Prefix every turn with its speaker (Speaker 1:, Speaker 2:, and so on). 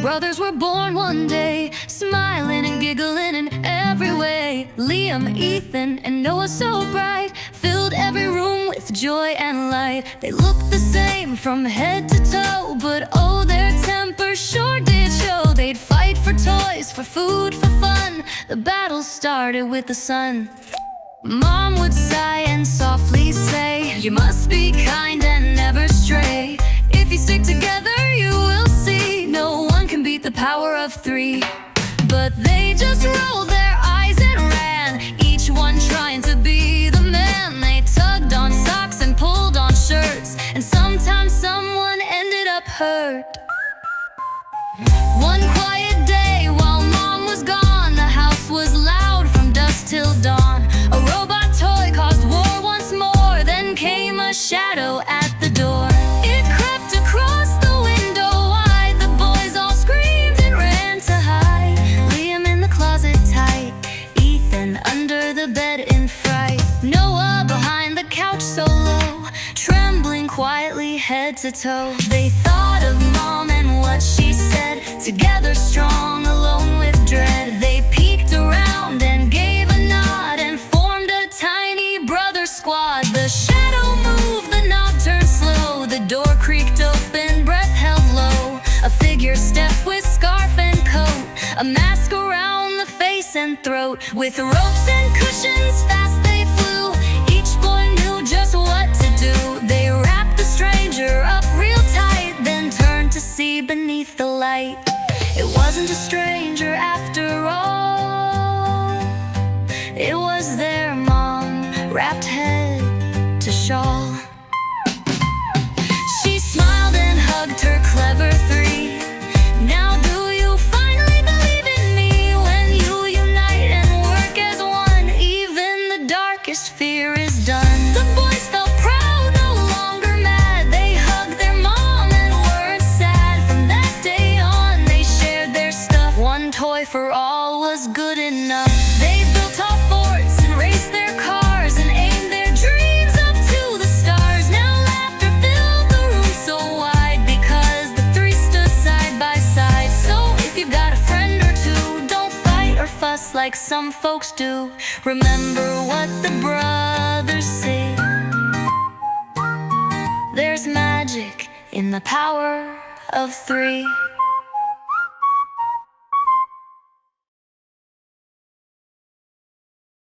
Speaker 1: brothers were born one day, smiling and giggling in every way. Liam, Ethan, and Noah, so bright, filled every room with joy and light. They looked the same from head to toe, but oh, their tempers sure did show. They'd fight for toys, for food, for fun. The battle started with the sun. Mom would sigh and softly say, "You must be kind and never stray. If you stick together, you will see. No one can beat the power of three." But they just rolled their eyes and ran, each one trying to be the man. They tugged on socks and pulled on shirts, and sometimes someone ended up hurt. One quiet day while Mom was gone, the house was loud from dusk till dawn. A robot toy caused war once more, then came a shadow at the door. It crept across the window wide, the boys all screamed and ran to hide. Liam in the closet tight, Ethan under the bed in fright. Noah behind the couch so low, trembling quietly head to toe. They thought of Mom and what she said, together strong, alone with dread. They peeked around and gave a nod and formed a tiny brother squad. The shadow moved, the knob turned slow, the door creaked open, breath held low. A figure stepped with scarf and coat, a mask around the face and throat. With ropes and cushions fast they flew, each boy knew just what to do. They wrapped the stranger up real tight, then turned to see beneath the light. It wasn't a stranger after all, it was their mom, wrapped head to shawl. She smiled and hugged her clever three. "Now do you finally believe in me? When you unite and work as one, even the darkest fear is done." The boys felt proud, no longer mad. They hugged their mom and weren't sad. From that day on, they shared their stuff. One toy for all was good enough. They built tall forts and raced their cars and aimed their dreams up to the stars. Now laughter filled the room so wide, because the three stood side by side. So if you've got a friend or two, don't fight or fuss like some folks do. Remember what the brothers say, there's magic in the power of three.